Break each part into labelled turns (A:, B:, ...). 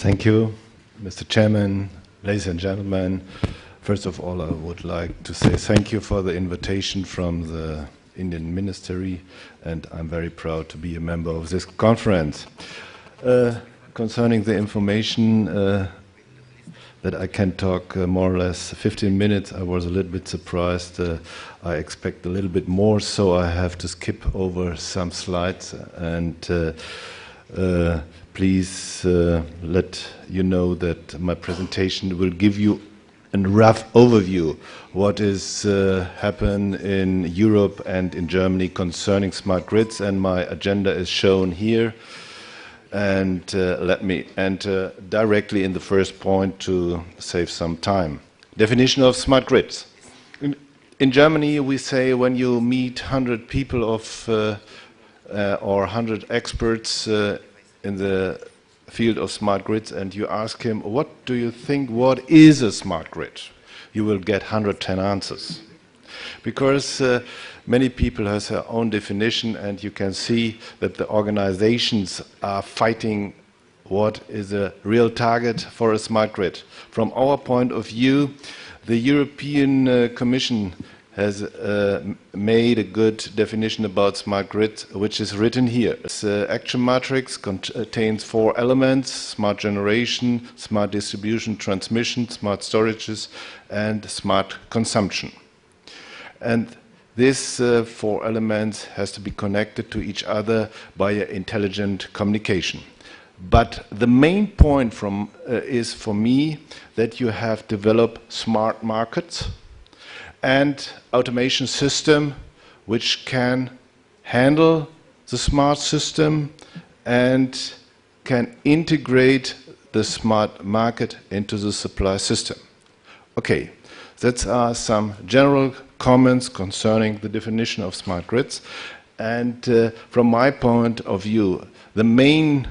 A: Thank you, Mr. Chairman, ladies and gentlemen. First of all, I would like to say thank you for the invitation from the Indian Ministry, and I'm very proud to be a member of this conference. Concerning the information that I can talk more or less 15 minutes, I was a little bit surprised. I expect a little bit more, so I have to skip over some slides and please let you know that my presentation will give you a rough overview what is happen in Europe and in Germany concerning smart grids, and my agenda is shown here. And let me enter directly in the first point to save some time. Definition of smart grids. In Germany, we say when you meet 100 people of or 100 experts in the field of smart grids, and you ask him, what do you think, what is a smart grid? You will get 110 answers. Because many people have their own definition, and you can see that the organizations are fighting what is a real target for a smart grid. From our point of view, the European Commission has made a good definition about smart grid, which is written here. The action matrix contains 4 elements: smart generation, smart distribution, transmission, smart storages, and smart consumption. And these 4 elements has to be connected to each other by intelligent communication. But the main point is for me that you have developed smart markets and automation system which can handle the smart system and can integrate the smart market into the supply system. Okay, that are some general comments concerning the definition of smart grids. And from my point of view, the main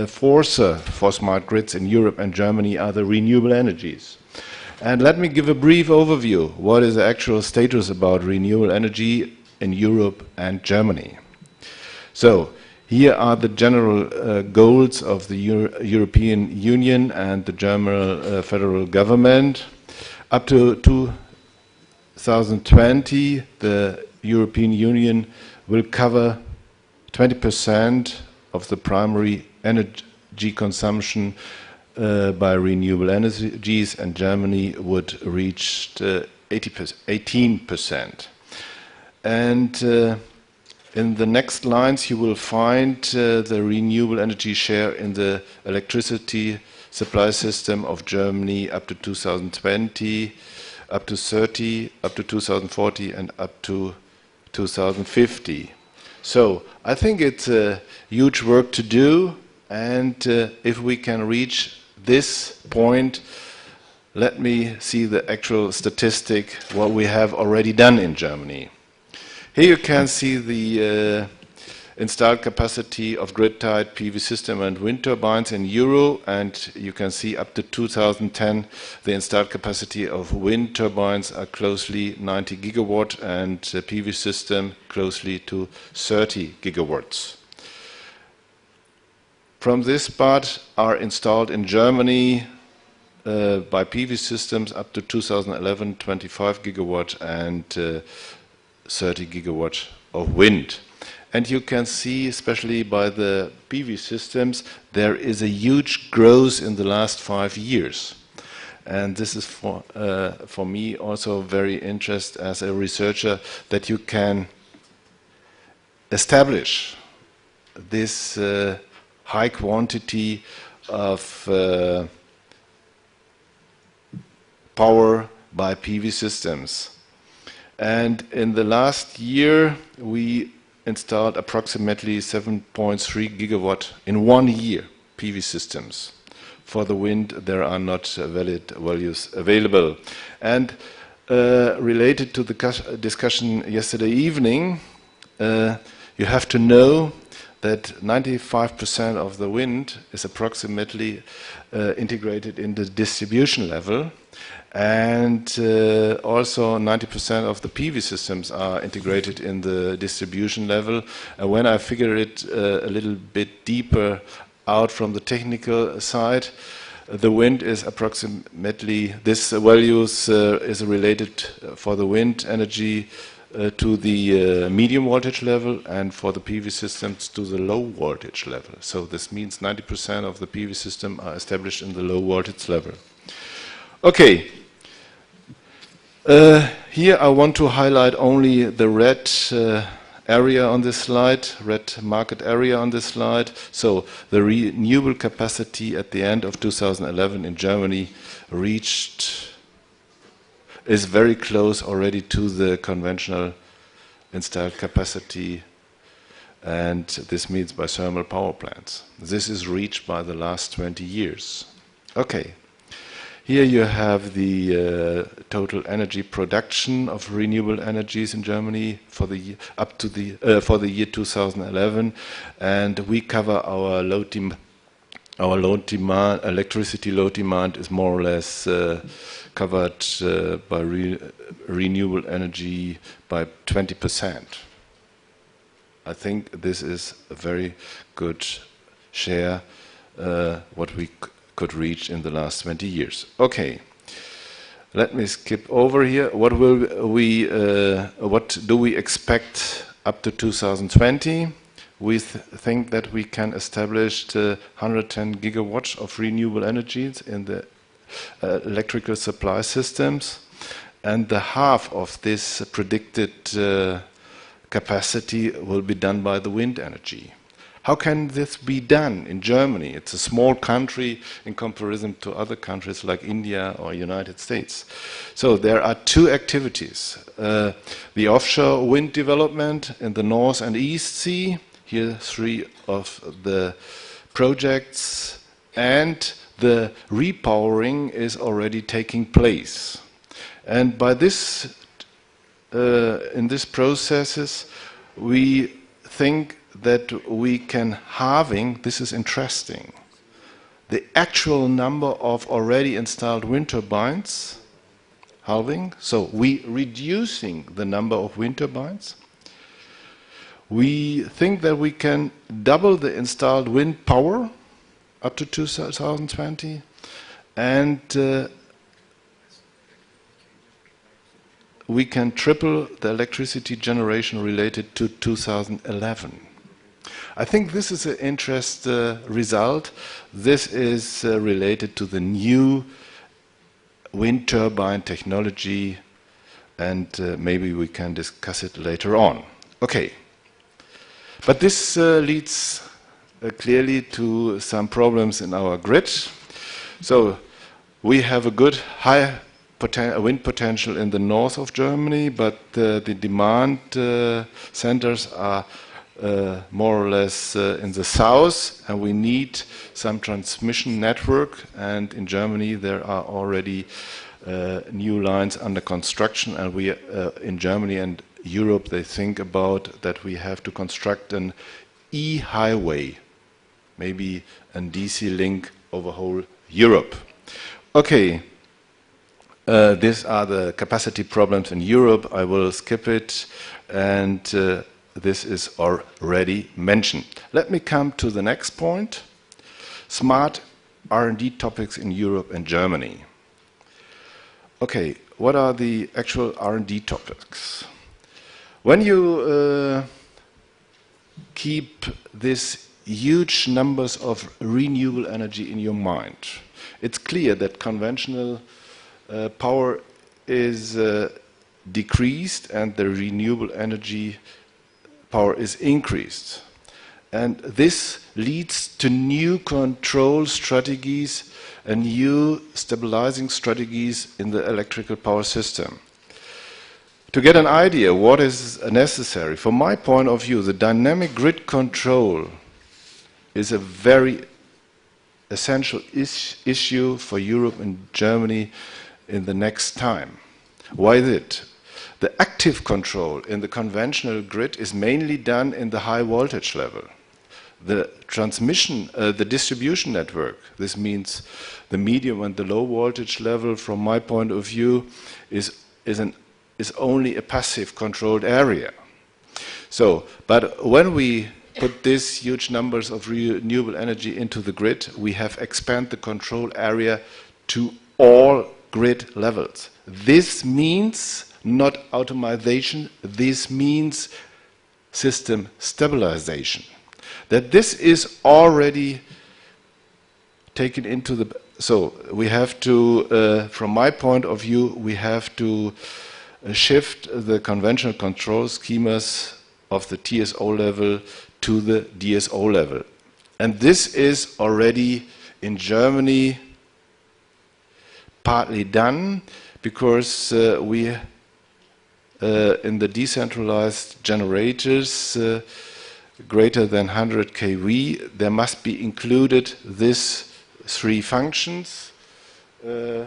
A: forcer for smart grids in Europe and Germany are the renewable energies. And let me give a brief overview. What is the actual status about renewable energy in Europe and Germany? So, here are the general goals of the European Union and the German federal government. Up to 2020, the European Union will cover 20% of the primary energy consumption by renewable energies, and Germany would reach 18%. And in the next lines you will find the renewable energy share in the electricity supply system of Germany up to 2020, up to 30, up to 2040, and up to 2050. So I think it's a huge work to do, and if we can reach this point, let me see the actual statistic, what we have already done in Germany. Here you can see the installed capacity of grid-tied PV system and wind turbines in euro, and you can see up to 2010 the installed capacity of wind turbines are closely 90 gigawatt and PV system closely to 30 gigawatts. From this part are installed in Germany by PV systems up to 2011 25 gigawatt and 30 gigawatt of wind. And you can see, especially by the PV systems, there is a huge growth in the last 5 years. And this is for me also very interesting as a researcher, that you can establish this high quantity of power by PV systems. And in the last year, we installed approximately 7.3 gigawatt in 1 year PV systems. For the wind, there are not valid values available. And related to the discussion yesterday evening, you have to know that 95% of the wind is approximately integrated in the distribution level, and also 90% of the PV systems are integrated in the distribution level. And when I figure it a little bit deeper, out from the technical side. The wind is approximately, this values is related for the wind energy to the medium voltage level, and for the PV systems to the low voltage level. So this means 90% of the PV system are established in the low voltage level. Okay. Here I want to highlight only the red area on this slide, red market area on this slide. So the renewable capacity at the end of 2011 in Germany is very close already to the conventional installed capacity, and this means by thermal power plants. This is reached by the last 20 years. Okay. Here you have the total energy production of renewable energies in Germany for the year, for the year 2011, and we cover our load demand. Electricity load demand is more or less covered by renewable energy by 20%. I think this is a very good share what we could reach in the last 20 years. Okay, let me skip over here. What do we expect up to 2020? We think that we can establish 110 gigawatts of renewable energies in the electrical supply systems, and the half of this predicted capacity will be done by the wind energy. How can this be done in Germany? It's a small country in comparison to other countries like India or United States. So there are two activities. The offshore wind development in the North and East Sea. Here 3 of the projects, and the repowering is already taking place. And by this, in these processes, we think that we can halving, this is interesting, the actual number of already installed wind turbines, halving, so we reducing the number of wind turbines. We think that we can double the installed wind power up to 2020, and we can triple the electricity generation related to 2011. I think this is an interesting result. This is related to the new wind turbine technology, and maybe we can discuss it later on. Okay, but this leads clearly to some problems in our grid. So we have a good high wind potential in the north of Germany, but the demand centers are more or less in the south, and we need some transmission network, and in Germany there are already new lines under construction, and we in Germany and Europe they think about that we have to construct an e-highway, maybe a DC link over whole Europe. Okay, these are the capacity problems in Europe. I will skip it, and this is already mentioned. Let me come to the next point. Smart R&D topics in Europe and Germany. Okay, what are the actual R&D topics? When you keep these huge numbers of renewable energy in your mind, it's clear that conventional power is decreased and the renewable energy power is increased. And this leads to new control strategies and new stabilizing strategies in the electrical power system. To get an idea what is necessary, from my point of view, the dynamic grid control is a very essential issue for Europe and Germany in the next time. Why is it? The active control in the conventional grid is mainly done in the high voltage level. The transmission, the distribution network, this means the medium and the low voltage level, from my point of view, is only a passive controlled area. So, but when we put these huge numbers of renewable energy into the grid, we have expanded the control area to all grid levels. This means not automation, this means system stabilization. That this is already taken into the... So we have to, from my point of view, we have to shift the conventional control schemas of the TSO level to the DSO level. And this is already in Germany partly done, because we, in the decentralized generators greater than 100 kV, there must be included these three functions. The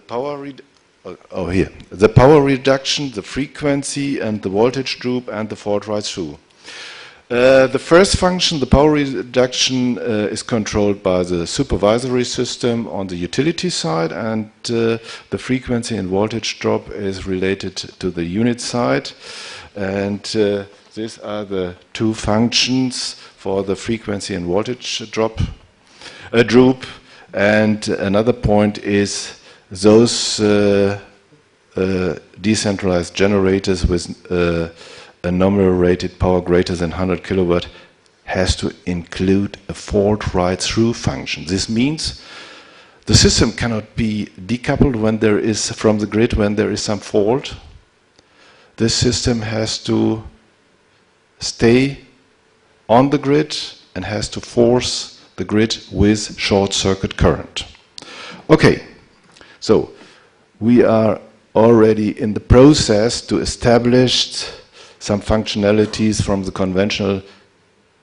A: power the power reduction, the frequency, and the voltage drop, and the fault right through. The first function, the power reduction, is controlled by the supervisory system on the utility side, and the frequency and voltage drop is related to the unit side. And these are the two functions for the frequency and voltage drop. And another point is those decentralized generators with a nominal rated power greater than 100 kilowatt has to include a fault right through function. This means the system cannot be decoupled when there is from the grid when there is some fault. This system has to stay on the grid and has to force the grid with short circuit current. Okay, so we are already in the process to establish some functionalities from the conventional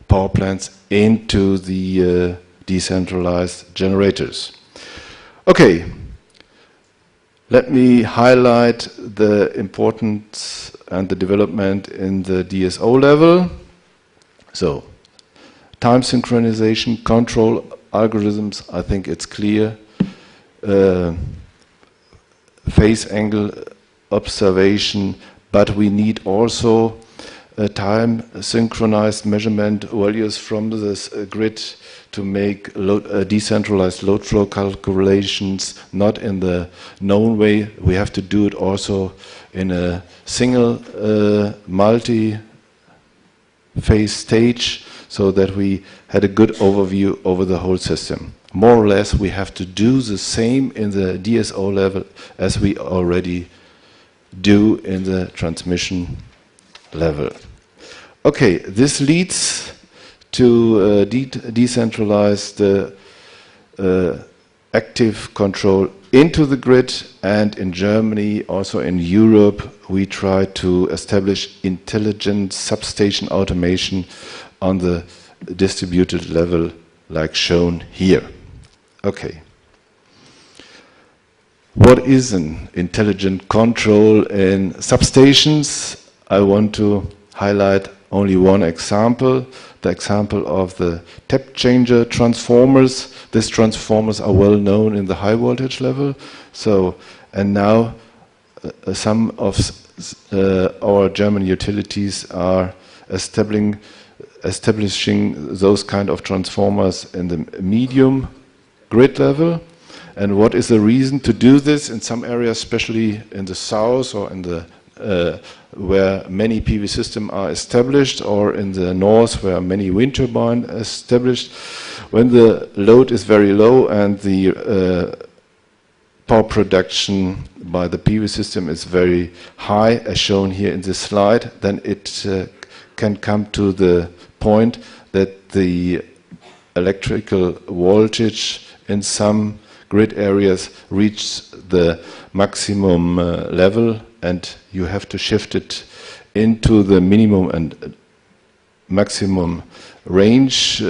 A: power plants into the decentralized generators. Okay, let me highlight the importance and the development in the DSO level. So, time synchronization, control algorithms, I think it's clear. Phase angle observation, but we need also time synchronized measurement values from this grid to make decentralized load flow calculations, not in the known way. We have to do it also in a single multi-phase stage, so that we had a good overview over the whole system. More or less, we have to do the same in the DSO level as we already do in the transmission level. Okay, this leads to decentralized active control into the grid, and in Germany, also in Europe, we try to establish intelligent substation automation on the distributed level, like shown here. Okay. What is an intelligent control in substations? I want to highlight only one example, the example of the tap changer transformers. These transformers are well known in the high voltage level. So, and now some of our German utilities are establishing those kind of transformers in the medium grid level. And what is the reason to do this in some areas, especially in the south or in the where many PV systems are established, or in the north where many wind turbines are established? When the load is very low and the power production by the PV system is very high, as shown here in this slide, then it can come to the point that the electrical voltage in some grid areas reach the maximum level, and you have to shift it into the minimum and maximum range,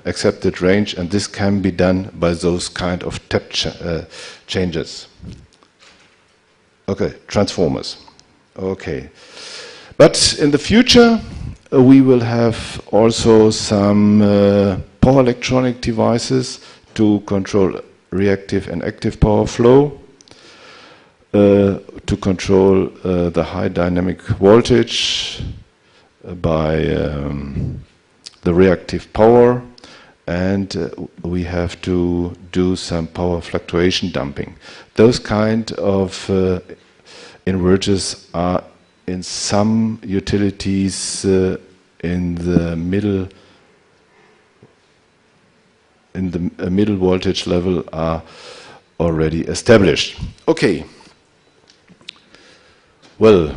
A: accepted range, and this can be done by those kind of tap changes. Okay, transformers. Okay, but in the future we will have also some power electronic devices to control reactive and active power flow, to control the high dynamic voltage, by the reactive power, and we have to do some power fluctuation dumping. Those kind of inverters are in some utilities in the middle voltage level are already established. Okay. Well,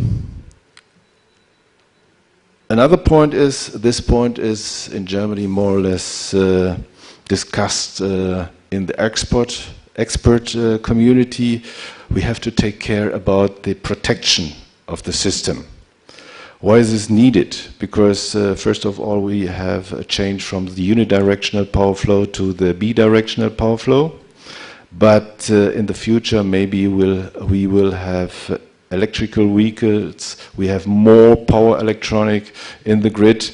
A: another point is, this point is in Germany more or less discussed in the expert community. We have to take care about the protection of the system. Why is this needed? Because first of all, we have a change from the unidirectional power flow to the bidirectional power flow. But in the future, maybe we will have electrical vehicles, we have more power electronic in the grid,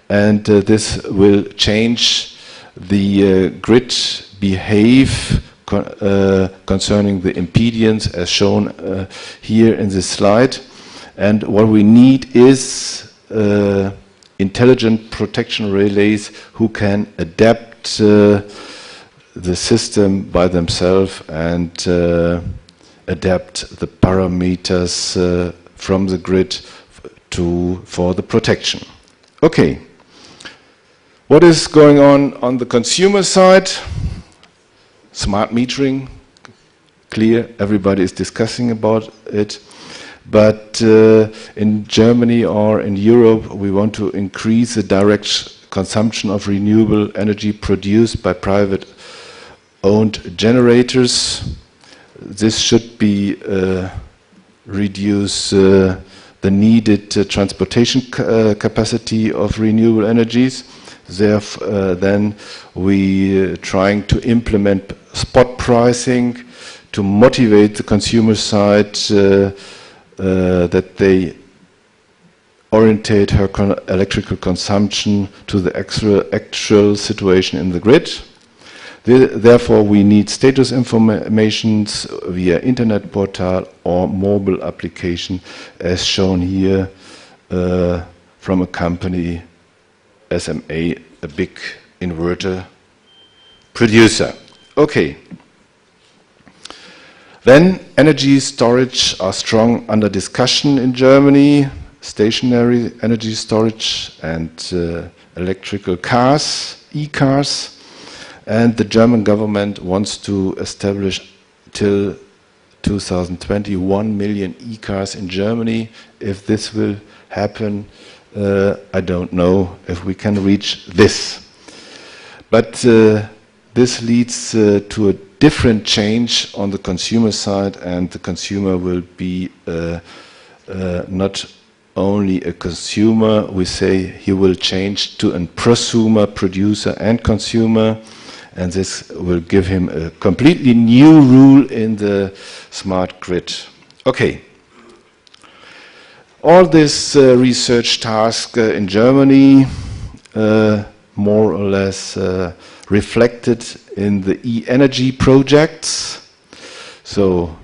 A: and this will change the grid behave concerning the impedance as shown here in this slide. And what we need is intelligent protection relays who can adapt the system by themselves and adapt the parameters from the grid for the protection. Okay. What is going on the consumer side? Smart metering, clear, everybody is discussing about it. But in Germany or in Europe, we want to increase the direct consumption of renewable energy produced by private-owned generators. This should be reduce the needed transportation capacity of renewable energies. Therefore, then we trying to implement spot pricing to motivate the consumer side that they orientate her electrical consumption to the actual situation in the grid. Therefore, we need status informations via internet portal or mobile application, as shown here from a company, SMA, a big inverter producer. Okay. Then energy storage are strong under discussion in Germany. Stationary energy storage and electrical cars, e-cars. And the German government wants to establish till 2020 1 million e-cars in Germany. If this will happen, I don't know if we can reach this. But this leads to a different change on the consumer side, and the consumer will be not only a consumer, we say he will change to a prosumer, producer and consumer, and this will give him a completely new rule in the smart grid. Okay. All this research task in Germany more or less reflected in the e-energy projects. So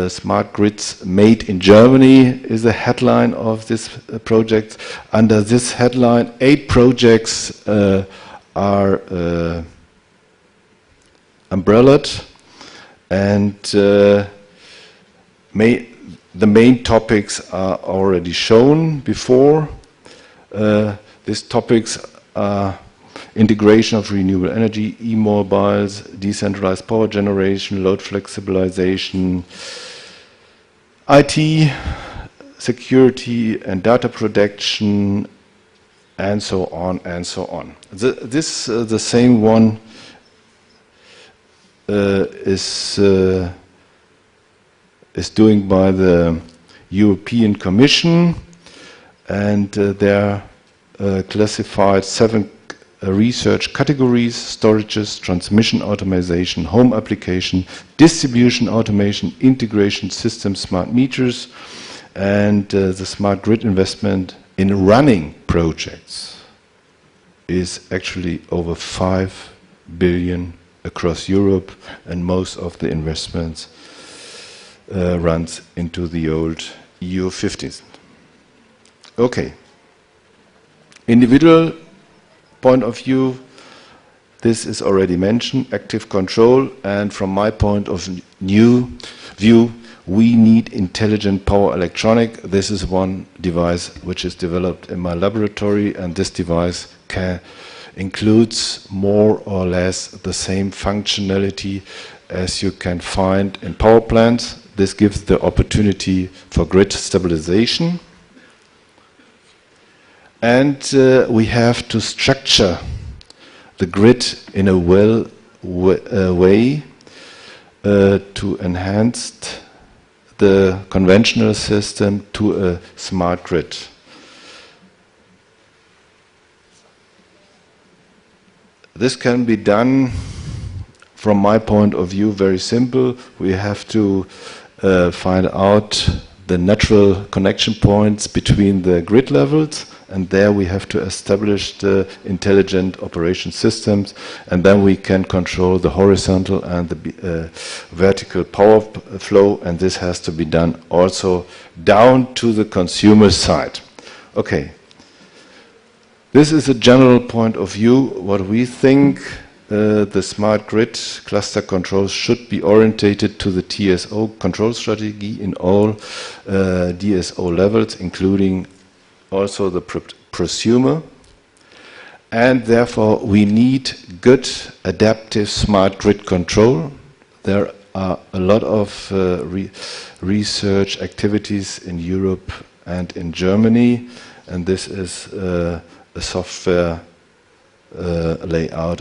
A: smart grids made in Germany is the headline of this project. Under this headline, 8 projects are umbrellaed, and the main topics are already shown before. These topics are integration of renewable energy, e-mobiles, decentralized power generation, load flexibilization, IT, security and data protection, and so on and so on. The same one is doing by the European Commission, and they're classified 7 research categories: storages, transmission automation, home application, distribution automation, integration system, smart meters, and the smart grid investment in running projects is actually over 5 billion across Europe, and most of the investments runs into the old EU 50s. Okay. individual point of view, this is already mentioned, active control, and from my point of view, we need intelligent power electronic. This is one device which is developed in my laboratory, and this device includes more or less the same functionality as you can find in power plants. This gives the opportunity for grid stabilization. And we have to structure the grid in a way to enhance the conventional system to a smart grid. This can be done, from my point of view, very simple. We have to find out the natural connection points between the grid levels, and there we have to establish the intelligent operation systems, and then we can control the horizontal and the vertical power flow, and this has to be done also down to the consumer side. Okay. This is a general point of view. What we think the smart grid cluster controls should be orientated to the TSO control strategy in all DSO levels, including also the prosumer. And therefore we need good adaptive smart grid control. There are a lot of research activities in Europe and in Germany, and this is a software layout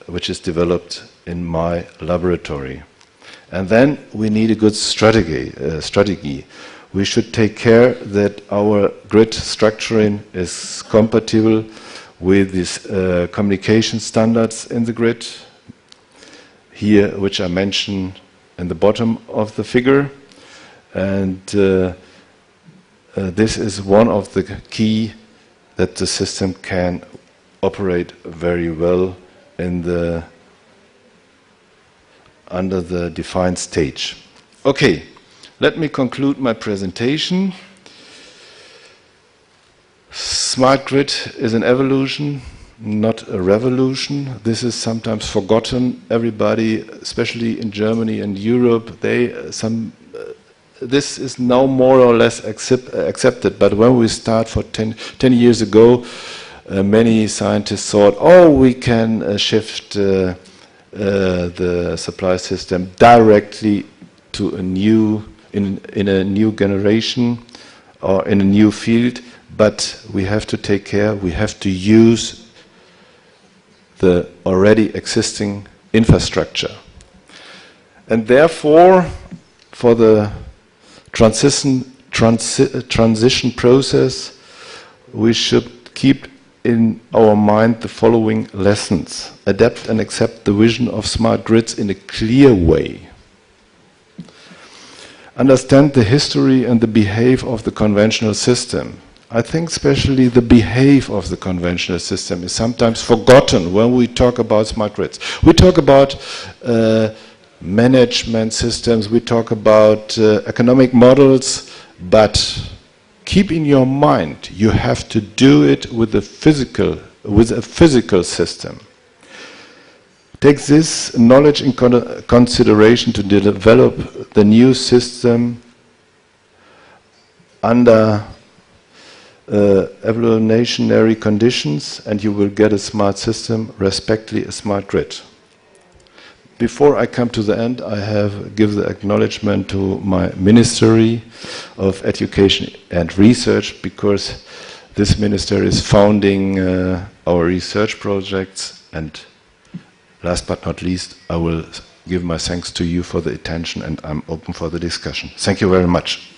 A: which is developed in my laboratory. And then we need a good strategy. We should take care that our grid structuring is compatible with these communication standards in the grid, here which I mentioned in the bottom of the figure. And this is one of the key that the system can operate very well in under the defined stage. Okay, let me conclude my presentation. Smart grid is an evolution, not a revolution. This is sometimes forgotten. Everybody, especially in Germany and Europe, this is now more or less accepted, but when we start for 10 years ago, many scientists thought, oh, we can shift the supply system directly to a new, in a new generation or in a new field, but we have to take care, we have to use the already existing infrastructure. And therefore, for the transition process, we should keep in our mind the following lessons. Adapt and accept the vision of smart grids in a clear way. Understand the history and the behavior of the conventional system. I think especially the behavior of the conventional system is sometimes forgotten when we talk about smart grids. We talk about management systems, we talk about economic models, but keep in your mind, you have to do it with a physical system. Take this knowledge in consideration to develop the new system under evolutionary conditions, and you will get a smart system, respectively a smart grid. Before I come to the end, I have given the acknowledgement to my Ministry of Education and Research, because this ministry is founding our research projects. And last but not least, I will give my thanks to you for the attention, and I'm open for the discussion. Thank you very much.